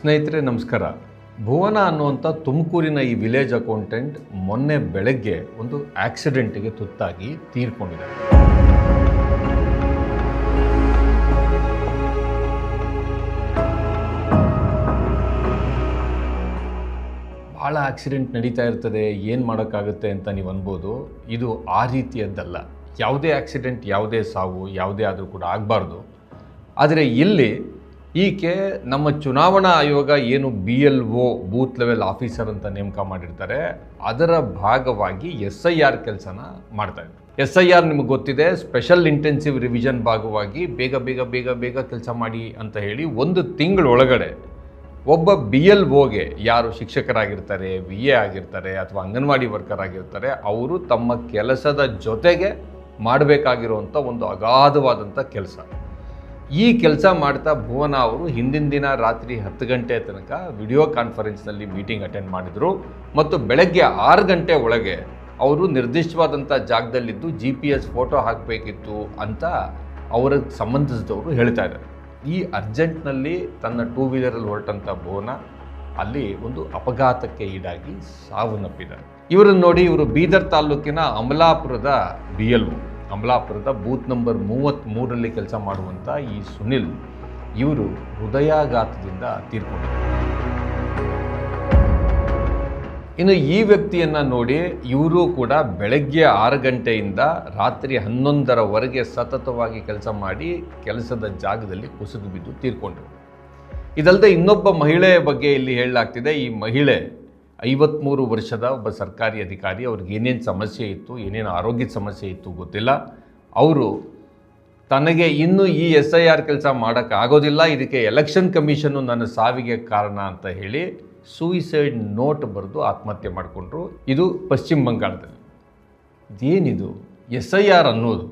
ಸ್ನೇಹಿತರೆ ನಮಸ್ಕಾರ. ಭುವನ ಅನ್ನುವಂಥ ತುಮಕೂರಿನ ಈ ವಿಲೇಜ್ ಅಕೌಂಟೆಂಟ್ ಮೊನ್ನೆ ಬೆಳಗ್ಗೆ ಒಂದು ಆಕ್ಸಿಡೆಂಟ್ಗೆ ತುತ್ತಾಗಿ ತೀರ್ಕೊಂಡಿದ್ದಾರೆ. ಭಾಳ ಆಕ್ಸಿಡೆಂಟ್ ನಡೀತಾ ಇರ್ತದೆ, ಏನು ಮಾಡೋಕ್ಕಾಗುತ್ತೆ ಅಂತ ನೀವು ಅನ್ಬೋದು. ಇದು ಆ ರೀತಿಯದ್ದಲ್ಲ. ಯಾವುದೇ ಆಕ್ಸಿಡೆಂಟ್, ಯಾವುದೇ ಸಾವು, ಯಾವುದೇ ಆದರೂ ಕೂಡ ಆಗಬಾರ್ದು. ಆದರೆ ಇಲ್ಲಿ ಈಕೆ ನಮ್ಮ ಚುನಾವಣಾ ಆಯೋಗ ಏನು BLO ಬೂತ್ ಲೆವೆಲ್ ಆಫೀಸರ್ ಅಂತ ನೇಮಕ ಮಾಡಿರ್ತಾರೆ, ಅದರ ಭಾಗವಾಗಿ SIR ಕೆಲಸನ ಮಾಡ್ತಾಯಿದ್ರು. SIR ನಿಮಗೆ ಗೊತ್ತಿದೆ, ಸ್ಪೆಷಲ್ ಇಂಟೆನ್ಸಿವ್ ರಿವಿಷನ್ ಭಾಗವಾಗಿ ಬೇಗ ಬೇಗ ಬೇಗ ಬೇಗ ಕೆಲಸ ಮಾಡಿ ಅಂತ ಹೇಳಿ ಒಂದು ತಿಂಗಳೊಳಗಡೆ ಒಬ್ಬ BLOಗೆ ಯಾರು ಶಿಕ್ಷಕರಾಗಿರ್ತಾರೆ, VA ಆಗಿರ್ತಾರೆ ಅಥವಾ ಅಂಗನವಾಡಿ ವರ್ಕರ್ ಆಗಿರ್ತಾರೆ, ಅವರು ತಮ್ಮ ಕೆಲಸದ ಜೊತೆಗೆ ಮಾಡಬೇಕಾಗಿರುವಂಥ ಒಂದು ಅಗಾಧವಾದಂಥ ಕೆಲಸ. ಈ ಕೆಲಸ ಮಾಡ್ತಾ ಭುವನ ಅವರು ಹಿಂದಿನ ದಿನ ರಾತ್ರಿ 10 ಗಂಟೆ ತನಕ ವಿಡಿಯೋ ಕಾನ್ಫರೆನ್ಸ್ನಲ್ಲಿ ಮೀಟಿಂಗ್ ಅಟೆಂಡ್ ಮಾಡಿದರು ಮತ್ತು ಬೆಳಗ್ಗೆ 6 ಗಂಟೆ ಒಳಗೆ ಅವರು ನಿರ್ದಿಷ್ಟವಾದಂಥ ಜಾಗದಲ್ಲಿದ್ದು GPS ಫೋಟೋ ಹಾಕಬೇಕಿತ್ತು ಅಂತ ಅವರ ಸಂಬಂಧಿಸಿದವರು ಹೇಳ್ತಾ ಇದ್ದಾರೆ. ಈ ಅರ್ಜೆಂಟ್ನಲ್ಲಿ ತನ್ನ 2 ವೀಲರಲ್ಲಿ ಹೊರಟಂಥ ಭುವನ ಅಲ್ಲಿ ಒಂದು ಅಪಘಾತಕ್ಕೆ ಈಡಾಗಿ ಸಾವನ್ನಪ್ಪಿದ್ದಾರೆ. ಇವರನ್ನು ನೋಡಿ, ಇವರು ಬೀದರ್ ತಾಲೂಕಿನ ಅಮಲಾಪುರದ BLO, ಅಮಲಾಪುರದ ಬೂತ್ ನಂಬರ್ 33ರಲ್ಲಿ ಕೆಲಸ ಮಾಡುವಂಥ ಈ ಸುನಿಲ್, ಇವರು ಹೃದಯಾಘಾತದಿಂದ ತೀರ್ಕೊಂಡಿದ್ದಾರೆ. ಇನ್ನು ಈ ವ್ಯಕ್ತಿಯನ್ನು ನೋಡಿ, ಇವರು ಕೂಡ ಬೆಳಗ್ಗೆ 6 ಗಂಟೆಯಿಂದ ರಾತ್ರಿ 11ರವರೆಗೆ ಸತತವಾಗಿ ಕೆಲಸ ಮಾಡಿ ಕೆಲಸದ ಜಾಗದಲ್ಲಿ ಕುಸಿದು ಬಿದ್ದು ತೀರ್ಕೊಂಡರು. ಇದಲ್ಲದೆ ಇನ್ನೊಬ್ಬ ಮಹಿಳೆಯ ಬಗ್ಗೆ ಇಲ್ಲಿ ಹೇಳಲಾಗ್ತಿದೆ. ಈ ಮಹಿಳೆ 53 ವರ್ಷದ ಒಬ್ಬ ಸರ್ಕಾರಿ ಅಧಿಕಾರಿ. ಅವ್ರಿಗೆ ಏನೇನು ಸಮಸ್ಯೆ ಇತ್ತು, ಏನೇನು ಆರೋಗ್ಯದ ಸಮಸ್ಯೆ ಇತ್ತು ಗೊತ್ತಿಲ್ಲ. ಅವರು ತನಗೆ ಇನ್ನೂ ಈ SIR ಕೆಲಸ ಮಾಡೋಕ್ಕಾಗೋದಿಲ್ಲ, ಇದಕ್ಕೆ ಎಲೆಕ್ಷನ್ ಕಮಿಷನ್ನು ನನ್ನ ಸಾವಿಗೆ ಕಾರಣ ಅಂತ ಹೇಳಿ ಸೂಯಿಸೈಡ್ ನೋಟ್ ಬರೆದು ಆತ್ಮಹತ್ಯೆ ಮಾಡಿಕೊಂಡ್ರು. ಇದು ಪಶ್ಚಿಮ ಬಂಗಾಳದಲ್ಲಿ. ಇದೇನಿದು SIR ಅನ್ನೋದು,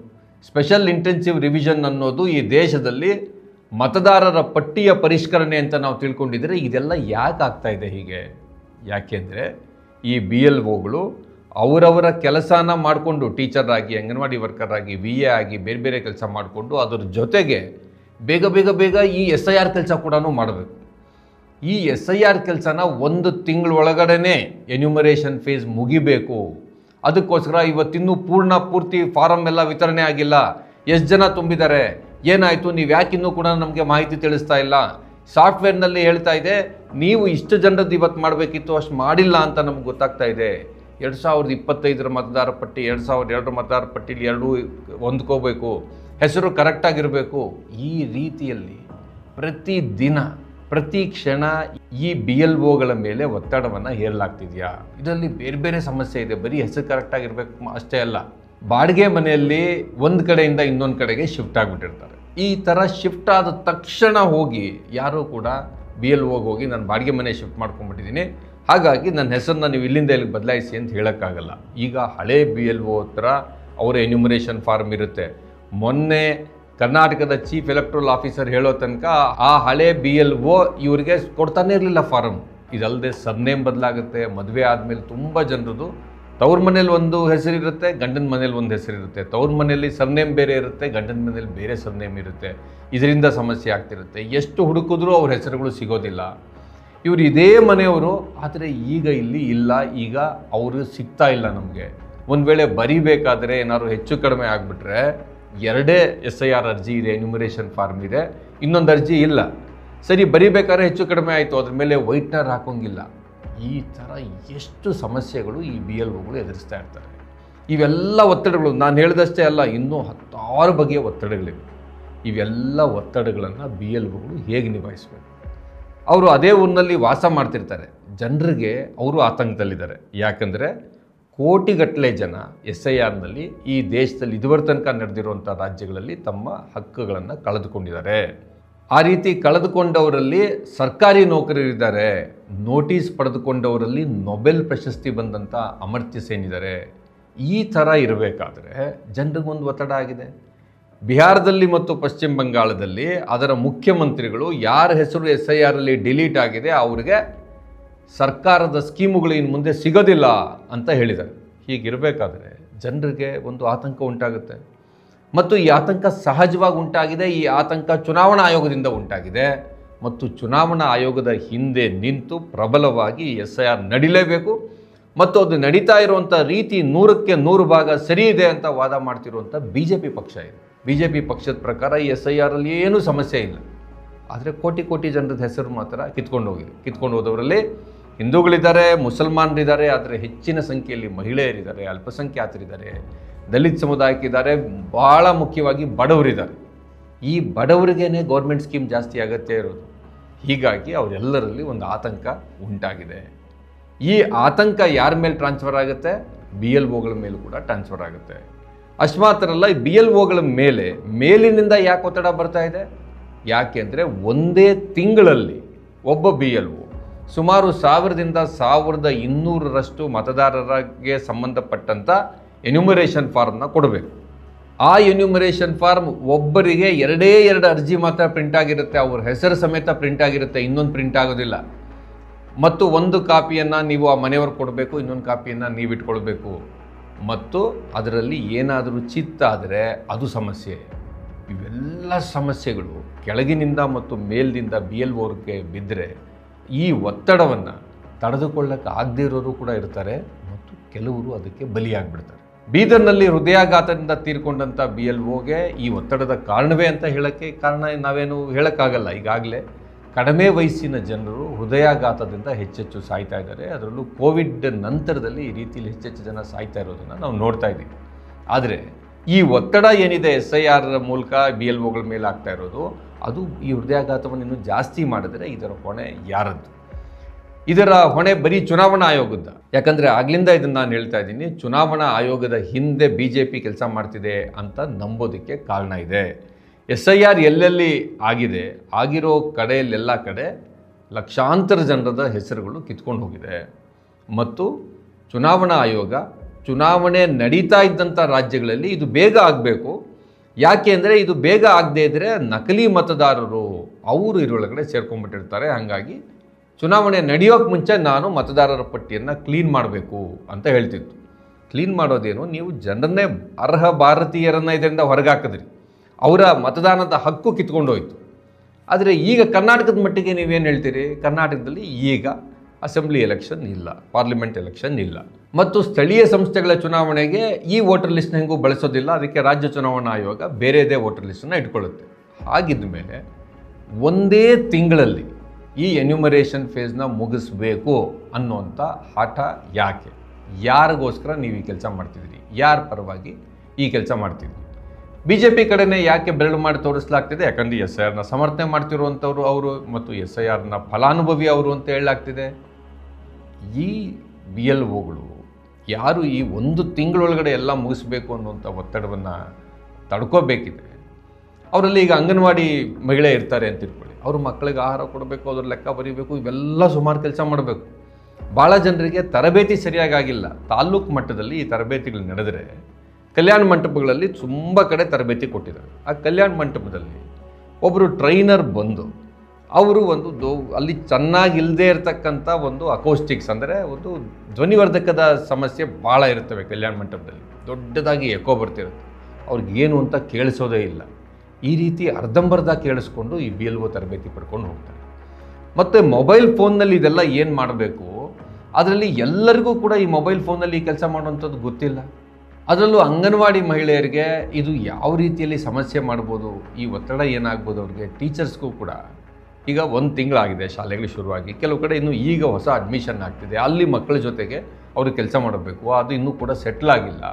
ಸ್ಪೆಷಲ್ ಇಂಟೆನ್ಸಿವ್ ರಿವಿಷನ್ ಅನ್ನೋದು ಈ ದೇಶದಲ್ಲಿ ಮತದಾರರ ಪಟ್ಟಿಯ ಪರಿಷ್ಕರಣೆ ಅಂತ ನಾವು ತಿಳ್ಕೊಂಡಿದ್ರೆ ಇದೆಲ್ಲ ಯಾಕೆ ಆಗ್ತಾ ಇದೆ ಹೀಗೆ? ಯಾಕೆಂದರೆ ಈ BLOಗಳು ಅವರವರ ಕೆಲಸನ ಮಾಡಿಕೊಂಡು, ಟೀಚರ್ ಆಗಿ, ಅಂಗನವಾಡಿ ವರ್ಕರ್ ಆಗಿ, VA ಆಗಿ ಬೇರೆ ಬೇರೆ ಕೆಲಸ ಮಾಡಿಕೊಂಡು ಅದರ ಜೊತೆಗೆ ಬೇಗ ಬೇಗ ಬೇಗ ಈ SIR ಕೆಲಸ ಕೂಡ ಮಾಡಬೇಕು. ಈ SIR ಕೆಲಸನ 1 ತಿಂಗಳೊಳಗಡೆ ಎನ್ಯುಮರೇಷನ್ ಫೇಸ್ ಮುಗಿಬೇಕು. ಅದಕ್ಕೋಸ್ಕರ ಇವತ್ತಿನ್ನೂ ಪೂರ್ತಿ ಫಾರಮ್ ಎಲ್ಲ ವಿತರಣೆ ಆಗಿಲ್ಲ. ಎಷ್ಟು ಜನ ತುಂಬಿದ್ದಾರೆ, ಏನಾಯಿತು, ನೀವು ಯಾಕಿನ್ನೂ ಕೂಡ ನಮಗೆ ಮಾಹಿತಿ ತಿಳಿಸ್ತಾ ಇಲ್ಲ? ಸಾಫ್ಟ್ವೇರ್ನಲ್ಲಿ ಹೇಳ್ತಾ ಇದೆ ನೀವು ಇಷ್ಟು ಜನರದ್ದು ಇವತ್ತು ಮಾಡಬೇಕಿತ್ತು, ಅಷ್ಟು ಮಾಡಿಲ್ಲ ಅಂತ ನಮ್ಗೆ ಗೊತ್ತಾಗ್ತಾ ಇದೆ. 2025ರ ಮತದಾರ ಪಟ್ಟಿ 2002 ಮತದಾರ ಪಟ್ಟಿಲಿ ಎರಡೂ ಹೊಂದ್ಕೋಬೇಕು, ಹೆಸರು ಕರೆಕ್ಟಾಗಿರಬೇಕು. ಈ ರೀತಿಯಲ್ಲಿ ಪ್ರತಿದಿನ ಪ್ರತಿ ಕ್ಷಣ ಈ BLOಗಳ ಮೇಲೆ ಒತ್ತಡವನ್ನು ಹೇರಲಾಗ್ತಿದೆಯಾ? ಇದರಲ್ಲಿ ಬೇರೆ ಬೇರೆ ಸಮಸ್ಯೆ ಇದೆ. ಬರೀ ಹೆಸರು ಕರೆಕ್ಟಾಗಿರ್ಬೇಕು ಅಷ್ಟೇ ಅಲ್ಲ, ಬಾಡಿಗೆ ಮನೆಯಲ್ಲಿ ಒಂದು ಕಡೆಯಿಂದ ಇನ್ನೊಂದು ಕಡೆಗೆ ಶಿಫ್ಟ್ ಆಗಿಬಿಟ್ಟಿರ್ತಾರೆ. ಈ ಥರ ಶಿಫ್ಟ್ ಆದ ತಕ್ಷಣ ಹೋಗಿ ಯಾರೂ ಕೂಡ BLOಗೆ ಹೋಗಿ ನಾನು ಬಾಡಿಗೆ ಮನೆ ಶಿಫ್ಟ್ ಮಾಡ್ಕೊಂಡ್ಬಿಟ್ಟಿದ್ದೀನಿ, ಹಾಗಾಗಿ ನನ್ನ ಹೆಸರನ್ನ ನೀವು ಇಲ್ಲಿಂದ ಇಲ್ಲಿಗೆ ಬದಲಾಯಿಸಿ ಅಂತ ಹೇಳೋಕ್ಕಾಗಲ್ಲ. ಈಗ ಹಳೆ BLO ಹತ್ರ ಅವರ ಎನ್ಯುಮರೇಷನ್ ಫಾರ್ಮ್ ಇರುತ್ತೆ. ಮೊನ್ನೆ ಕರ್ನಾಟಕದ ಚೀಫ್ ಎಲೆಕ್ಟ್ರಲ್ ಆಫೀಸರ್ ಹೇಳೋ ತನಕ ಆ ಹಳೆ BLO ಇವರಿಗೆ ಕೊಡ್ತಾನೆ ಇರಲಿಲ್ಲ ಫಾರಮ್. ಇದಲ್ಲದೆ ಸರ್ನೇಮ್ ಬದಲಾಗುತ್ತೆ. ಮದುವೆ ಆದಮೇಲೆ ತುಂಬ ಜನರದು ತವ್ರ ಮನೇಲಿ ಒಂದು ಹೆಸರಿರುತ್ತೆ, ಗಂಡನ ಮನೇಲಿ ಒಂದು ಹೆಸರಿರುತ್ತೆ. ತವ್ರ ಮನೆಯಲ್ಲಿ ಸರ್ನೇಮ್ ಬೇರೆ ಇರುತ್ತೆ, ಗಂಡನ ಮನೇಲಿ ಬೇರೆ ಸರ್ನೇಮ್ ಇರುತ್ತೆ. ಇದರಿಂದ ಸಮಸ್ಯೆ ಆಗ್ತಿರುತ್ತೆ. ಎಷ್ಟು ಹುಡುಕಿದ್ರೂ ಅವ್ರ ಹೆಸರುಗಳು ಸಿಗೋದಿಲ್ಲ. ಇವರು ಇದೇ ಮನೆಯವರು, ಆದರೆ ಈಗ ಇಲ್ಲಿ ಇಲ್ಲ. ಈಗ ಅವರು ಸಿಗ್ತಾ ಇಲ್ಲ ನಮಗೆ. ಒಂದು ವೇಳೆ ಬರಿಬೇಕಾದ್ರೆ ಏನಾದ್ರು ಹೆಚ್ಚು ಕಡಿಮೆ ಆಗಿಬಿಟ್ರೆ 2 SIR ಅರ್ಜಿ ಇದೆ, ಎನ್ಯುಮರೇಷನ್ ಫಾರ್ಮ್ ಇದೆ, ಇನ್ನೊಂದು ಅರ್ಜಿ ಇಲ್ಲ. ಸರಿ, ಬರಿಬೇಕಾದ್ರೆ ಹೆಚ್ಚು ಕಡಿಮೆ ಆಯಿತು, ಅದ್ರ ಮೇಲೆ ವೈಟ್ನರ್ ಹಾಕೋಂಗಿಲ್ಲ. ಈ ಥರ ಎಷ್ಟು ಸಮಸ್ಯೆಗಳು ಈ BLOಗಳು ಎದುರಿಸ್ತಾ ಇರ್ತಾರೆ. ಇವೆಲ್ಲ ಒತ್ತಡಗಳು ನಾನು ಹೇಳಿದಷ್ಟೇ ಅಲ್ಲ, ಇನ್ನೂ 10 ಬಗೆಯ ಒತ್ತಡಗಳಿವೆ. ಇವೆಲ್ಲ ಒತ್ತಡಗಳನ್ನು BLOಗಳು ಹೇಗೆ ನಿಭಾಯಿಸಬೇಕು? ಅವರು ಅದೇ ಊರಿನಲ್ಲಿ ವಾಸ ಮಾಡ್ತಿರ್ತಾರೆ. ಜನರಿಗೆ ಅವರು ಆತಂಕದಲ್ಲಿದ್ದಾರೆ. ಯಾಕಂದರೆ ಕೋಟಿಗಟ್ಟಲೆ ಜನ SIRನಲ್ಲಿ ಈ ದೇಶದಲ್ಲಿ ಇದುವರೆ ತನಕ ನಡೆದಿರುವಂಥ ರಾಜ್ಯಗಳಲ್ಲಿ ತಮ್ಮ ಹಕ್ಕುಗಳನ್ನು ಕಳೆದುಕೊಂಡಿದ್ದಾರೆ. ಆ ರೀತಿ ಕಳೆದುಕೊಂಡವರಲ್ಲಿ ಸರ್ಕಾರಿ ನೌಕರರಿದ್ದಾರೆ, ನೋಟಿಸ್ ಪಡೆದುಕೊಂಡವರಲ್ಲಿ ನೊಬೆಲ್ ಪ್ರಶಸ್ತಿ ಬಂದಂಥ ಅಮರ್ತ್ಯ ಸೇನ್ ಇದ್ದಾರೆ. ಈ ಥರ ಇರಬೇಕಾದ್ರೆ ಜನರಿಗೊಂದು ಒತ್ತಡ ಆಗಿದೆ. ಬಿಹಾರದಲ್ಲಿ ಮತ್ತು ಪಶ್ಚಿಮ ಬಂಗಾಳದಲ್ಲಿ ಅದರ ಮುಖ್ಯಮಂತ್ರಿಗಳು ಯಾರ ಹೆಸರು SIRಲ್ಲಿ ಡಿಲೀಟ್ ಆಗಿದೆ ಅವರಿಗೆ ಸರ್ಕಾರದ ಸ್ಕೀಮುಗಳು ಇನ್ನು ಮುಂದೆ ಸಿಗೋದಿಲ್ಲ ಅಂತ ಹೇಳಿದ್ದಾರೆ. ಹೀಗಿರಬೇಕಾದ್ರೆ ಜನರಿಗೆ ಒಂದು ಆತಂಕ ಉಂಟಾಗುತ್ತೆ. ಮತ್ತು ಈ ಆತಂಕ ಸಹಜವಾಗಿ ಉಂಟಾಗಿದೆ. ಈ ಆತಂಕ ಚುನಾವಣಾ ಆಯೋಗದಿಂದ ಉಂಟಾಗಿದೆ. ಮತ್ತು ಚುನಾವಣಾ ಆಯೋಗದ ಹಿಂದೆ ನಿಂತು ಪ್ರಬಲವಾಗಿ SIR ನಡಿಲೇಬೇಕು ಮತ್ತು ಅದು ನಡೀತಾ ಇರುವಂಥ ರೀತಿ 100ಕ್ಕೆ 100 ಭಾಗ ಸರಿ ಇದೆ ಅಂತ ವಾದ ಮಾಡ್ತಿರುವಂಥ BJP ಪಕ್ಷ ಇದೆ. BJP ಪಕ್ಷದ ಪ್ರಕಾರ ಈ SIR ಅಲ್ಲಿ ಏನೂ ಸಮಸ್ಯೆ ಇಲ್ಲ. ಆದರೆ ಕೋಟಿ ಜನರದ ಹೆಸರು ಮಾತ್ರ ಕಿತ್ಕೊಂಡು ಹೋದವರಲ್ಲಿ ಹಿಂದೂಗಳಿದ್ದಾರೆ, ಮುಸಲ್ಮಾನರಿದ್ದಾರೆ, ಆದರೆ ಹೆಚ್ಚಿನ ಸಂಖ್ಯೆಯಲ್ಲಿ ಮಹಿಳೆಯರಿದ್ದಾರೆ, ಅಲ್ಪಸಂಖ್ಯಾತರಿದ್ದಾರೆ, ದಲಿತ ಸಮುದಾಯಕ್ಕಿದ್ದಾರೆ, ಭಾಳ ಮುಖ್ಯವಾಗಿ ಬಡವರಿದ್ದಾರೆ. ಈ ಬಡವರಿಗೇನೆ ಗೌರ್ಮೆಂಟ್ ಸ್ಕೀಮ್ ಜಾಸ್ತಿ ಅಗತ್ಯ ಇರೋದು. ಹೀಗಾಗಿ ಅವರೆಲ್ಲರಲ್ಲಿ ಒಂದು ಆತಂಕ ಉಂಟಾಗಿದೆ. ಈ ಆತಂಕ ಯಾರ ಮೇಲೆ ಟ್ರಾನ್ಸ್ಫರ್ ಆಗುತ್ತೆ? BLOಗಳ ಮೇಲೂ ಕೂಡ ಟ್ರಾನ್ಸ್ಫರ್ ಆಗುತ್ತೆ. ಅಷ್ಟು ಮಾತ್ರ ಅಲ್ಲ, ಈ BLOಗಳ ಮೇಲಿನಿಂದ ಯಾಕೆ ಒತ್ತಡ ಬರ್ತಾ ಇದೆ? ಯಾಕೆ ಅಂದರೆ ಒಂದೇ ತಿಂಗಳಲ್ಲಿ ಒಬ್ಬ BLO ಸುಮಾರು 1000ರಿಂದ 1200ರಷ್ಟು ಮತದಾರರಿಗೆ ಸಂಬಂಧಪಟ್ಟಂಥ ಎನ್ಯುಮರೇಷನ್ ಫಾರ್ಮ್ನ ಕೊಡಬೇಕು. ಆ ಎನ್ಯುಮರೇಷನ್ ಫಾರ್ಮ್ ಒಬ್ಬರಿಗೆ 2 ಅರ್ಜಿ ಮಾತ್ರ ಪ್ರಿಂಟ್ ಆಗಿರುತ್ತೆ, ಅವ್ರ ಹೆಸರು ಸಮೇತ ಪ್ರಿಂಟ್ ಆಗಿರುತ್ತೆ, ಇನ್ನೊಂದು ಪ್ರಿಂಟ್ ಆಗೋದಿಲ್ಲ. ಮತ್ತು ಒಂದು ಕಾಪಿಯನ್ನು ನೀವು ಆ ಮನೆಯವ್ರಿಗೆ ಕೊಡಬೇಕು, ಇನ್ನೊಂದು ಕಾಪಿಯನ್ನು ನೀವು ಇಟ್ಕೊಳ್ಬೇಕು. ಮತ್ತು ಅದರಲ್ಲಿ ಏನಾದರೂ ಚಿತ್ತಾದರೆ ಅದು ಸಮಸ್ಯೆ. ಇವೆಲ್ಲ ಸಮಸ್ಯೆಗಳು ಕೆಳಗಿನಿಂದ ಮತ್ತು ಮೇಲಿನಿಂದ BLOಗೆ ಬಿದ್ದರೆ ಈ ಒತ್ತಡವನ್ನು ತಡೆದುಕೊಳ್ಳಕ್ಕೆ ಆಗದೇ ಇರೋರು ಕೂಡ ಇರ್ತಾರೆ ಮತ್ತು ಕೆಲವರು ಅದಕ್ಕೆ ಬಲಿಯಾಗ್ಬಿಡ್ತಾರೆ. ಬೀದರ್ನಲ್ಲಿ ಹೃದಯಾಘಾತದಿಂದ ತೀರ್ಕೊಂಡಂಥ BLOಗೆ ಈ ಒತ್ತಡದ ಕಾರಣವೇ ಅಂತ ಹೇಳೋಕ್ಕೆ ನಾವೇನು ಹೇಳೋಕ್ಕಾಗಲ್ಲ. ಈಗಾಗಲೇ ಕಡಿಮೆ ವಯಸ್ಸಿನ ಜನರು ಹೃದಯಾಘಾತದಿಂದ ಹೆಚ್ಚೆಚ್ಚು ಸಾಯ್ತಾ ಇದ್ದಾರೆ. ಅದರಲ್ಲೂ ಕೋವಿಡ್ ನಂತರದಲ್ಲಿ ಈ ರೀತಿಯಲ್ಲಿ ಹೆಚ್ಚೆಚ್ಚು ಜನ ಸಾಯ್ತಾ ಇರೋದನ್ನು ನಾವು ನೋಡ್ತಾ ಇದ್ದೀವಿ. ಆದರೆ ಈ ಒತ್ತಡ ಏನಿದೆ SIR ಮೂಲಕ BLOಗಳ ಮೇಲೆ ಆಗ್ತಾ ಇರೋದು, ಅದು ಈ ಹೃದಯಾಘಾತವನ್ನು ಇನ್ನೂ ಜಾಸ್ತಿ ಮಾಡಿದ್ರೆ ಇದರ ಹೊಣೆ ಯಾರದ್ದು? ಇದರ ಹೊಣೆ ಬರೀ ಚುನಾವಣಾ ಆಯೋಗದ. ಯಾಕಂದರೆ ಆಗ್ಲಿಂದ ಇದನ್ನು ನಾನು ಹೇಳ್ತಾ ಇದ್ದೀನಿ, ಚುನಾವಣಾ ಆಯೋಗದ ಹಿಂದೆ BJP ಕೆಲಸ ಮಾಡ್ತಿದೆ ಅಂತ ನಂಬೋದಕ್ಕೆ ಕಾರಣ ಇದೆ. SIR ಎಲ್ಲೆಲ್ಲಿ ಆಗಿರೋ ಕಡೆಯಲ್ಲೆಲ್ಲ ಕಡೆ ಲಕ್ಷಾಂತರ ಜನರದ ಹೆಸರುಗಳು ಕಿತ್ಕೊಂಡು ಹೋಗಿದೆ. ಮತ್ತು ಚುನಾವಣಾ ಆಯೋಗ ಚುನಾವಣೆ ನಡೀತಾ ಇದ್ದಂಥ ರಾಜ್ಯಗಳಲ್ಲಿ ಇದು ಬೇಗ ಆಗಬೇಕು. ಯಾಕೆ ಅಂದರೆ ಇದು ಬೇಗ ಆಗದೇ ಇದ್ದರೆ ನಕಲಿ ಮತದಾರರು ಅವರು ಇದರೊಳಗಡೆ ಸೇರ್ಕೊಂಡ್ಬಿಟ್ಟಿರ್ತಾರೆ. ಹಾಗಾಗಿ ಚುನಾವಣೆ ನಡೆಯೋಕ್ಕೆ ಮುಂಚೆ ನಾನು ಮತದಾರರ ಪಟ್ಟಿಯನ್ನು ಕ್ಲೀನ್ ಮಾಡಬೇಕು ಅಂತ ಹೇಳ್ತಿತ್ತು. ಕ್ಲೀನ್ ಮಾಡೋದೇನು, ನೀವು ಜನರನ್ನೇ ಅರ್ಹ ಭಾರತೀಯರನ್ನು ಇದರಿಂದ ಹೊರಗಾಕಿದ್ರಿ, ಅವರ ಮತದಾನದ ಹಕ್ಕು ಕಿತ್ಕೊಂಡೋಯ್ತು. ಆದರೆ ಈಗ ಕರ್ನಾಟಕದ ಮಟ್ಟಿಗೆ ನೀವೇನು ಹೇಳ್ತೀರಿ? ಕರ್ನಾಟಕದಲ್ಲಿ ಈಗ ಅಸೆಂಬ್ಲಿ ಎಲೆಕ್ಷನ್ ಇಲ್ಲ, ಪಾರ್ಲಿಮೆಂಟ್ ಎಲೆಕ್ಷನ್ ಇಲ್ಲ, ಮತ್ತು ಸ್ಥಳೀಯ ಸಂಸ್ಥೆಗಳ ಚುನಾವಣೆಗೆ ಈ ವೋಟರ್ ಲಿಸ್ಟ್ನ ಹೆಂಗೂ ಬಳಸೋದಿಲ್ಲ. ಅದಕ್ಕೆ ರಾಜ್ಯ ಚುನಾವಣಾ ಆಯೋಗ ಬೇರೆದೇ ವೋಟರ್ ಲಿಸ್ಟನ್ನು ಇಟ್ಕೊಳ್ಳುತ್ತೆ. ಹಾಗಿದ್ದ ಮೇಲೆ ಒಂದೇ ತಿಂಗಳಲ್ಲಿ ಈ ಎನ್ಯುಮರೇಷನ್ ಫೇಸ್ನ ಮುಗಿಸ್ಬೇಕು ಅನ್ನೋಂಥ ಹಠ ಯಾಕೆ? ಯಾರಿಗೋಸ್ಕರ ನೀವು ಈ ಕೆಲಸ ಮಾಡ್ತಿದ್ದೀರಿ? ಯಾರ ಪರವಾಗಿ ಈ ಕೆಲಸ ಮಾಡ್ತಿದ್ದೀರಿ? BJP ಕಡೆನೇ ಯಾಕೆ ಬೆರಳು ಮಾಡಿ ತೋರಿಸಲಾಗ್ತಿದೆ? ಯಾಕಂದರೆ SIRನ ಸಮರ್ಥನೆ ಮಾಡ್ತಿರುವಂಥವ್ರು ಅವರು ಮತ್ತು SIRನ ಫಲಾನುಭವಿ ಅವರು ಅಂತ ಹೇಳಲಾಗ್ತಿದೆ. ಈ BLOಗಳು ಯಾರು ಈ ಒಂದು ತಿಂಗಳೊಳಗಡೆ ಎಲ್ಲ ಮುಗಿಸ್ಬೇಕು ಅನ್ನುವಂಥ ಒತ್ತಡವನ್ನು ತಡ್ಕೋಬೇಕಿದೆ, ಅವರಲ್ಲಿ ಈಗ ಅಂಗನವಾಡಿ ಮಹಿಳೆ ಇರ್ತಾರೆ ಅಂತ ತಿಳ್ಕೊಳ್ಳಿ, ಅವರು ಮಕ್ಕಳಿಗೆ ಆಹಾರ ಕೊಡಬೇಕು, ಅದ್ರ ಲೆಕ್ಕ ಬರೀಬೇಕು, ಇವೆಲ್ಲ ಸುಮಾರು ಕೆಲಸ ಮಾಡಬೇಕು. ಭಾಳ ಜನರಿಗೆ ತರಬೇತಿ ಸರಿಯಾಗಿಲ್ಲ. ತಾಲ್ಲೂಕು ಮಟ್ಟದಲ್ಲಿ ಈ ತರಬೇತಿಗಳು ನಡೆದರೆ ಕಲ್ಯಾಣ ಮಂಟಪಗಳಲ್ಲಿ ತುಂಬ ಕಡೆ ತರಬೇತಿ ಕೊಟ್ಟಿದ್ದಾರೆ. ಆ ಕಲ್ಯಾಣ ಮಂಟಪದಲ್ಲಿ ಒಬ್ಬರು ಟ್ರೈನರ್ ಬಂದು ಅವರು ಅಲ್ಲಿ ಚೆನ್ನಾಗಿಲ್ಲದೆ ಇರತಕ್ಕಂಥ ಒಂದು ಅಕೌಸ್ಟಿಕ್ಸ್ ಅಂದರೆ ಒಂದು ಧ್ವನಿವರ್ಧಕದ ಸಮಸ್ಯೆ ಭಾಳ ಇರ್ತವೆ ಕಲ್ಯಾಣ ಮಂಟಪದಲ್ಲಿ, ದೊಡ್ಡದಾಗಿ ಎಕೋ ಬರ್ತಿರುತ್ತೆ, ಅವ್ರಿಗೇನು ಅಂತ ಕೇಳಿಸೋದೇ ಇಲ್ಲ. ಈ ರೀತಿ ಅರ್ಧಂಬರ್ಧ ಕೇಳಿಸ್ಕೊಂಡು ಈ BLO ತರಬೇತಿ ಪಡ್ಕೊಂಡು ಹೋಗ್ತಾರೆ. ಮತ್ತು ಮೊಬೈಲ್ ಫೋನ್ನಲ್ಲಿ ಇದೆಲ್ಲ ಏನು ಮಾಡಬೇಕು, ಅದರಲ್ಲಿ ಎಲ್ಲರಿಗೂ ಕೂಡ ಈ ಮೊಬೈಲ್ ಫೋನಲ್ಲಿ ಈ ಕೆಲಸ ಮಾಡುವಂಥದ್ದು ಗೊತ್ತಿಲ್ಲ. ಅದರಲ್ಲೂ ಅಂಗನವಾಡಿ ಮಹಿಳೆಯರಿಗೆ ಇದು ಯಾವ ರೀತಿಯಲ್ಲಿ ಸಮಸ್ಯೆ ಮಾಡ್ಬೋದು, ಈ ಒತ್ತಡ ಏನಾಗ್ಬೋದು ಅವ್ರಿಗೆ. ಟೀಚರ್ಸ್ಗೂ ಕೂಡ ಈಗ 1 ತಿಂಗಳಾಗಿದೆ ಶಾಲೆಗಳು ಶುರುವಾಗಿ, ಕೆಲವು ಕಡೆ ಇನ್ನೂ ಈಗ ಹೊಸ ಅಡ್ಮಿಷನ್ ಆಗ್ತಿದೆ, ಅಲ್ಲಿ ಮಕ್ಕಳ ಜೊತೆಗೆ ಅವರು ಕೆಲಸ ಮಾಡಬೇಕು, ಅದು ಇನ್ನೂ ಕೂಡ ಸೆಟ್ಲ್ ಆಗಿಲ್ಲ.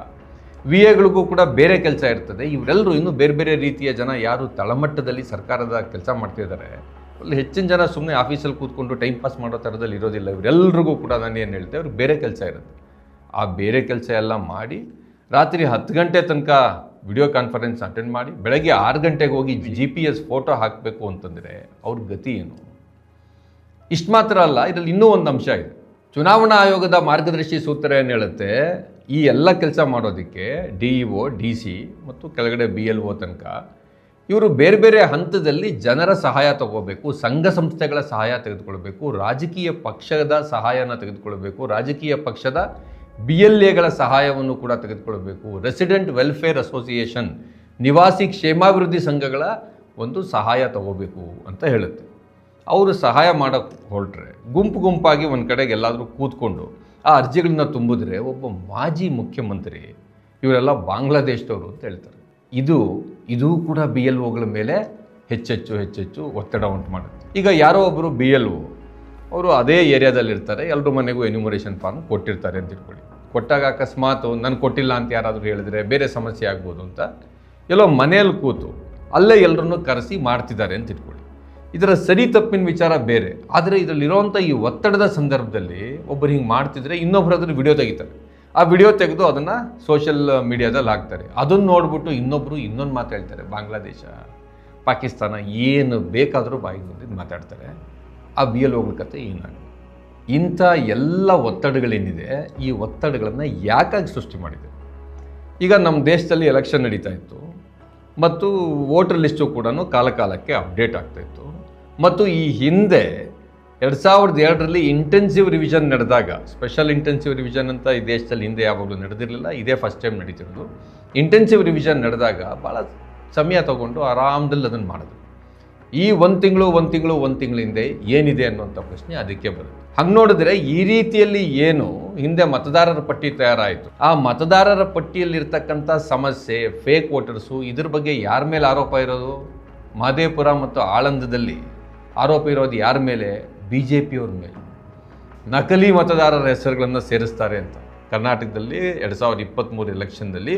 VAಗಳಿಗೂ ಕೂಡ ಬೇರೆ ಕೆಲಸ ಇರ್ತದೆ. ಇವರೆಲ್ಲರೂ ಇನ್ನೂ ಬೇರೆ ಬೇರೆ ರೀತಿಯ ಜನ ಯಾರು ತಳಮಟ್ಟದಲ್ಲಿ ಸರ್ಕಾರದ ಕೆಲಸ ಮಾಡ್ತಿದ್ದಾರೆ, ಅಲ್ಲಿ ಹೆಚ್ಚಿನ ಜನ ಸುಮ್ಮನೆ ಆಫೀಸಲ್ಲಿ ಕೂತ್ಕೊಂಡು ಟೈಮ್ ಪಾಸ್ ಮಾಡೋ ಥರದಲ್ಲಿ ಇರೋದಿಲ್ಲ. ಇವರೆಲ್ಲರಿಗೂ ಕೂಡ ನಾನು ಏನು ಹೇಳ್ತೆ, ಅವ್ರಿಗೆ ಬೇರೆ ಕೆಲಸ ಇರುತ್ತೆ. ಆ ಬೇರೆ ಕೆಲಸ ಎಲ್ಲ ಮಾಡಿ ರಾತ್ರಿ 10 ಗಂಟೆ ತನಕ ವಿಡಿಯೋ ಕಾನ್ಫರೆನ್ಸ್ ಅಟೆಂಡ್ ಮಾಡಿ ಬೆಳಗ್ಗೆ 6 ಗಂಟೆಗೆ ಹೋಗಿ GPS ಫೋಟೋ ಹಾಕಬೇಕು ಅಂತಂದರೆ ಅವ್ರ ಗತಿ ಏನು? ಇಷ್ಟು ಮಾತ್ರ ಅಲ್ಲ, ಇದರಲ್ಲಿ ಇನ್ನೂ ಒಂದು ಅಂಶ ಇದೆ. ಚುನಾವಣಾ ಆಯೋಗದ ಮಾರ್ಗದರ್ಶಿ ಸೂತ್ರ ಏನು ಹೇಳುತ್ತೆ, ಈ ಎಲ್ಲ ಕೆಲಸ ಮಾಡೋದಕ್ಕೆ DEO, DC ಮತ್ತು ಕೆಳಗಡೆ BLO ತನಕ ಇವರು ಬೇರೆ ಬೇರೆ ಹಂತದಲ್ಲಿ ಜನರ ಸಹಾಯ ತಗೋಬೇಕು, ಸಂಘ ಸಂಸ್ಥೆಗಳ ಸಹಾಯ ತೆಗೆದುಕೊಳ್ಬೇಕು, ರಾಜಕೀಯ ಪಕ್ಷದ ಸಹಾಯನ ತೆಗೆದುಕೊಳ್ಬೇಕು, ರಾಜಕೀಯ ಪಕ್ಷದ BLAಗಳ ಸಹಾಯವನ್ನು ಕೂಡ ತೆಗೆದುಕೊಳ್ಬೇಕು, ರೆಸಿಡೆಂಟ್ ವೆಲ್ಫೇರ್ ಅಸೋಸಿಯೇಷನ್, ನಿವಾಸಿ ಕ್ಷೇಮಾಭಿವೃದ್ಧಿ ಸಂಘಗಳ ಒಂದು ಸಹಾಯ ತಗೋಬೇಕು ಅಂತ ಹೇಳುತ್ತೆ. ಅವರು ಸಹಾಯ ಮಾಡೋಕ್ಕೆ ಹೊರಟ್ರೆ ಗುಂಪಾಗಿ ಒಂದು ಕಡೆಗೆ ಎಲ್ಲಾದರೂ ಕೂತ್ಕೊಂಡು ಆ ಅರ್ಜಿಗಳನ್ನ ತುಂಬಿದ್ರೆ ಒಬ್ಬ ಮಾಜಿ ಮುಖ್ಯಮಂತ್ರಿ ಇವರೆಲ್ಲ ಬಾಂಗ್ಲಾದೇಶದವರು ಅಂತ ಹೇಳ್ತಾರೆ. ಇದು ಕೂಡ BLOಗಳ ಮೇಲೆ ಹೆಚ್ಚೆಚ್ಚು ಒತ್ತಡ ಉಂಟು ಮಾಡುತ್ತೆ. ಈಗ ಯಾರೋ ಒಬ್ಬರು BLO ಅವರು ಅದೇ ಏರಿಯಾದಲ್ಲಿರ್ತಾರೆ, ಎಲ್ಲರ ಮನೆಗೂ ಎನ್ಯುಮರೇಷನ್ ಫಾರ್ಮ್ ಕೊಟ್ಟಿರ್ತಾರೆ ಅಂತ ಇಟ್ಕೊಳ್ಳಿ. ಕೊಟ್ಟಾಗ ಅಕಸ್ಮಾತ್ ನಾನು ಕೊಟ್ಟಿಲ್ಲ ಅಂತ ಯಾರಾದರೂ ಹೇಳಿದ್ರೆ ಬೇರೆ ಸಮಸ್ಯೆ ಆಗ್ಬೋದು ಅಂತ ಎಲ್ಲೋ ಮನೆಯಲ್ಲಿ ಕೂತು ಅಲ್ಲೇ ಎಲ್ಲರನ್ನೂ ಕರೆಸಿ ಮಾಡ್ತಿದ್ದಾರೆ ಅಂತ ಇಟ್ಕೊಳ್ಳಿ. ಇದರ ಸರಿ ತಪ್ಪಿನ ವಿಚಾರ ಬೇರೆ. ಆದರೆ ಇದರಲ್ಲಿರೋವಂಥ ಈ ಒತ್ತಡದ ಸಂದರ್ಭದಲ್ಲಿ ಒಬ್ಬರು ಹಿಂಗೆ ಮಾಡ್ತಿದ್ರೆ ಇನ್ನೊಬ್ಬರು ಅದನ್ನು ವಿಡಿಯೋ ತೆಗಿತಾರೆ. ಆ ವಿಡಿಯೋ ತೆಗೆದು ಅದನ್ನು ಸೋಷಿಯಲ್ ಮೀಡಿಯಾದಲ್ಲಿ ಹಾಕ್ತಾರೆ. ಅದನ್ನು ನೋಡ್ಬಿಟ್ಟು ಇನ್ನೊಂದು ಮಾತು ಹೇಳ್ತಾರೆ, ಬಾಂಗ್ಲಾದೇಶ ಪಾಕಿಸ್ತಾನ ಏನು ಬೇಕಾದರೂ ಬಾಯಿಗೆ ಬಂದಿದ್ದು ಮಾತಾಡ್ತಾರೆ. ಆ BLOಗಳ ಕತೆ ಏನಾಗುತ್ತೆ? ಇಂಥ ಎಲ್ಲ ಒತ್ತಡಗಳೇನಿದೆ, ಈ ಒತ್ತಡಗಳನ್ನು ಯಾಕಾಗಿ ಸೃಷ್ಟಿ ಮಾಡಿದೆ? ಈಗ ನಮ್ಮ ದೇಶದಲ್ಲಿ ಎಲೆಕ್ಷನ್ ನಡೀತಾ ಇತ್ತು ಮತ್ತು ವೋಟರ್ ಲಿಸ್ಟು ಕೂಡ ಕಾಲಕ್ಕೆ ಅಪ್ಡೇಟ್ ಆಗ್ತಾಯಿತ್ತು. ಮತ್ತು ಈ ಹಿಂದೆ 2002ರಲ್ಲಿ ಇಂಟೆನ್ಸಿವ್ ರಿವಿಷನ್ ನಡೆದಾಗ, ಸ್ಪೆಷಲ್ ಇಂಟೆನ್ಸಿವ್ ರಿವಿಷನ್ ಅಂತ ಈ ದೇಶದಲ್ಲಿ ಹಿಂದೆ ಯಾವಾಗಲೂ ನಡೆದಿರಲಿಲ್ಲ, ಇದೇ ಫಸ್ಟ್ ಟೈಮ್ ನಡೀತಿರೋದು. ಇಂಟೆನ್ಸಿವ್ ರಿವಿಷನ್ ನಡೆದಾಗ ಭಾಳ ಸಮಯ ತಗೊಂಡು ಆರಾಮದಲ್ಲಿ ಅದನ್ನು ಮಾಡಿದ್ರು. ಈ ಒಂದು ತಿಂಗಳು ಹಿಂದೆ ಏನಿದೆ ಅನ್ನೋಂಥ ಪ್ರಶ್ನೆ ಅದಕ್ಕೆ ಬರುತ್ತೆ. ಹಂಗೆ ನೋಡಿದ್ರೆ ಈ ರೀತಿಯಲ್ಲಿ ಏನು ಹಿಂದೆ ಮತದಾರರ ಪಟ್ಟಿ ತಯಾರಾಯಿತು, ಆ ಮತದಾರರ ಪಟ್ಟಿಯಲ್ಲಿರ್ತಕ್ಕಂಥ ಸಮಸ್ಯೆ, ಫೇಕ್ ವೋಟರ್ಸು, ಇದ್ರ ಬಗ್ಗೆ ಯಾರ ಮೇಲೆ ಆರೋಪ ಇರೋದು? ಮಹದೇವಪುರ ಮತ್ತು ಆಳಂದದಲ್ಲಿ ಆರೋಪ ಇರೋದು ಯಾರ ಮೇಲೆ? BJPಯವ್ರ ಮೇಲೆ. ನಕಲಿ ಮತದಾರರ ಹೆಸರುಗಳನ್ನು ಸೇರಿಸ್ತಾರೆ ಅಂತ. ಕರ್ನಾಟಕದಲ್ಲಿ 2023 ಎಲೆಕ್ಷನ್ದಲ್ಲಿ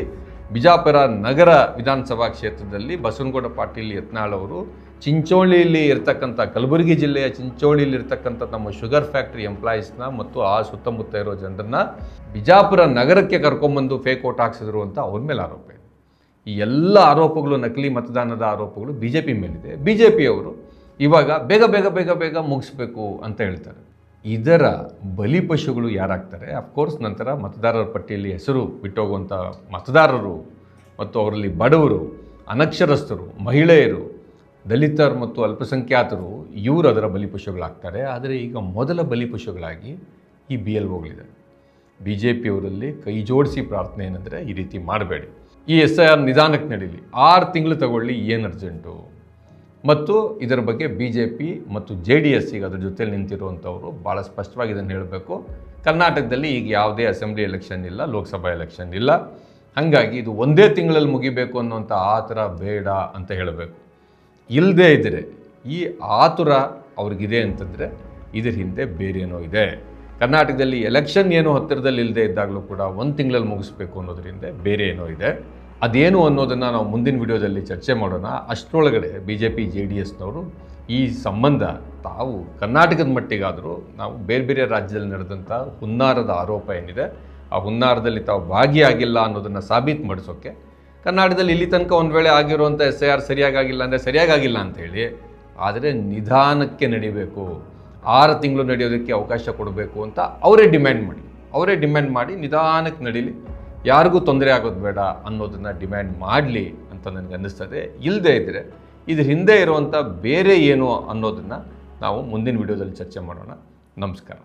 ಬಿಜಾಪುರ ನಗರ ವಿಧಾನಸಭಾ ಕ್ಷೇತ್ರದಲ್ಲಿ ಬಸವನಗೌಡ ಪಾಟೀಲ್ ಯತ್ನಾಳ್ ಅವರು ಚಿಂಚೋಳಿಯಲ್ಲಿ ಇರ್ತಕ್ಕಂಥ, ಕಲಬುರಗಿ ಜಿಲ್ಲೆಯ ಚಿಂಚೋಳಿಯಲ್ಲಿ ಇರ್ತಕ್ಕಂಥ ನಮ್ಮ ಶುಗರ್ ಫ್ಯಾಕ್ಟ್ರಿ ಎಂಪ್ಲಾಯೀಸ್ನ ಮತ್ತು ಆ ಸುತ್ತಮುತ್ತ ಇರೋ ಜನರನ್ನ ಬಿಜಾಪುರ ನಗರಕ್ಕೆ ಕರ್ಕೊಂಬಂದು ಫೇಕ್ ವೋಟ್ ಹಾಕ್ಸಿದ್ರು ಅಂತ ಅವ್ರ ಮೇಲೆ ಆರೋಪ ಇದೆ. ಈ ಎಲ್ಲ ಆರೋಪಗಳು, ನಕಲಿ ಮತದಾನದ ಆರೋಪಗಳು BJP ಮೇಲಿದೆ. BJPಯವರು ಇವಾಗ ಬೇಗ ಮುಗಿಸ್ಬೇಕು ಅಂತ ಹೇಳ್ತಾರೆ. ಇದರ ಬಲಿಪಶುಗಳು ಯಾರಾಗ್ತಾರೆ? ಅಫ್ಕೋರ್ಸ್ ನಂತರ ಮತದಾರರ ಪಟ್ಟಿಯಲ್ಲಿ ಹೆಸರು ಬಿಟ್ಟೋಗುವಂಥ ಮತದಾರರು ಮತ್ತು ಅವರಲ್ಲಿ ಬಡವರು, ಅನಕ್ಷರಸ್ಥರು, ಮಹಿಳೆಯರು, ದಲಿತರು ಮತ್ತು ಅಲ್ಪಸಂಖ್ಯಾತರು, ಇವರು ಅದರ ಬಲಿಪಶುಗಳಾಗ್ತಾರೆ. ಆದರೆ ಈಗ ಮೊದಲ ಬಲಿಪಶುಗಳಾಗಿ ಈ BLOಗಳಿದೆ. BJPಯವರಲ್ಲಿ ಕೈ ಜೋಡಿಸಿ ಪ್ರಾರ್ಥನೆ ಏನಂದರೆ, ಈ ರೀತಿ ಮಾಡಬೇಡಿ, ಈ SIR ನಿಧಾನಕ್ಕೆ ನಡೀಲಿ, 6 ತಿಂಗಳು ತಗೊಳ್ಳಿ, ಏನು ಅರ್ಜೆಂಟು? ಮತ್ತು ಇದರ ಬಗ್ಗೆ BJP ಮತ್ತು JDS ಈಗ ಅದ್ರ ಜೊತೆಲಿ ನಿಂತಿರುವಂಥವರು ಭಾಳ ಸ್ಪಷ್ಟವಾಗಿ ಇದನ್ನು ಹೇಳಬೇಕು. ಕರ್ನಾಟಕದಲ್ಲಿ ಈಗ ಯಾವುದೇ ಅಸೆಂಬ್ಲಿ ಎಲೆಕ್ಷನ್ ಇಲ್ಲ, ಲೋಕಸಭಾ ಎಲೆಕ್ಷನ್ ಇಲ್ಲ, ಹಾಗಾಗಿ ಇದು ಒಂದೇ ತಿಂಗಳಲ್ಲಿ ಮುಗಿಬೇಕು ಅನ್ನೋಂಥ ಆತುರ ಬೇಡ ಅಂತ ಹೇಳಬೇಕು. ಇಲ್ಲದೇ ಇದ್ದರೆ, ಈ ಆತುರ ಅವ್ರಿಗಿದೆ ಅಂತಂದರೆ ಇದ್ರ ಹಿಂದೆ ಬೇರೇನೋ ಇದೆ. ಕರ್ನಾಟಕದಲ್ಲಿ ಎಲೆಕ್ಷನ್ ಏನೋ ಹತ್ತಿರದಲ್ಲಿ ಇಲ್ಲದೆ ಇದ್ದಾಗಲೂ ಕೂಡ 1 ತಿಂಗಳಲ್ಲಿ ಮುಗಿಸ್ಬೇಕು ಅನ್ನೋದ್ರಿಂದ ಬೇರೆ ಏನೋ ಇದೆ. ಅದೇನು ಅನ್ನೋದನ್ನು ನಾವು ಮುಂದಿನ ವಿಡಿಯೋದಲ್ಲಿ ಚರ್ಚೆ ಮಾಡೋಣ. ಅಷ್ಟರೊಳಗಡೆ BJP JDSನವರು ಈ ಸಂಬಂಧ ತಾವು ಕರ್ನಾಟಕದ ಮಟ್ಟಿಗಾದರೂ ನಾವು ಬೇರೆ ರಾಜ್ಯದಲ್ಲಿ ನಡೆದಂಥ ಹುನ್ನಾರದ ಆರೋಪ ಏನಿದೆ, ಆ ಹುನ್ನಾರದಲ್ಲಿ ತಾವು ಭಾಗಿಯಾಗಿಲ್ಲ ಅನ್ನೋದನ್ನು ಸಾಬೀತು ಮಾಡಿಸೋಕ್ಕೆ, ಕರ್ನಾಟಕದಲ್ಲಿ ಇಲ್ಲಿ ತನಕ ಒಂದು ವೇಳೆ ಆಗಿರುವಂಥ SIR ಸರಿಯಾಗಿಲ್ಲ ಅಂದರೆ ಸರಿಯಾಗಿಲ್ಲ ಅಂತ ಹೇಳಿ, ಆದರೆ ನಿಧಾನಕ್ಕೆ ನಡಿಬೇಕು, 6 ತಿಂಗಳು ನಡೆಯೋದಕ್ಕೆ ಅವಕಾಶ ಕೊಡಬೇಕು ಅಂತ ಅವರೇ ಡಿಮ್ಯಾಂಡ್ ಮಾಡಿ ನಿಧಾನಕ್ಕೆ ನಡೀಲಿ, ಯಾರಿಗೂ ತೊಂದರೆ ಆಗೋದು ಬೇಡ ಅನ್ನೋದನ್ನು ಡಿಮ್ಯಾಂಡ್ ಮಾಡಲಿ ಅಂತ ನನಗೆ ಅನ್ನಿಸ್ತದೆ. ಇಲ್ಲದೇ ಇದ್ದರೆ ಇದ್ರ ಹಿಂದೆ ಇರುವಂಥ ಬೇರೆ ಏನು ಅನ್ನೋದನ್ನು ನಾವು ಮುಂದಿನ ವಿಡಿಯೋದಲ್ಲಿ ಚರ್ಚೆ ಮಾಡೋಣ. ನಮಸ್ಕಾರ.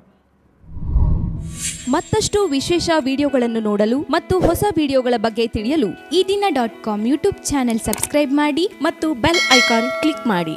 ಮತ್ತಷ್ಟು ವಿಶೇಷ ವಿಡಿಯೋಗಳನ್ನು ನೋಡಲು ಮತ್ತು ಹೊಸ ವಿಡಿಯೋಗಳ ಬಗ್ಗೆ ತಿಳಿಯಲು ಈ ದಿನ .com ಯೂಟ್ಯೂಬ್ ಚಾನೆಲ್ ಸಬ್ಸ್ಕ್ರೈಬ್ ಮಾಡಿ ಮತ್ತು ಬೆಲ್ ಐಕಾನ್ ಕ್ಲಿಕ್ ಮಾಡಿ.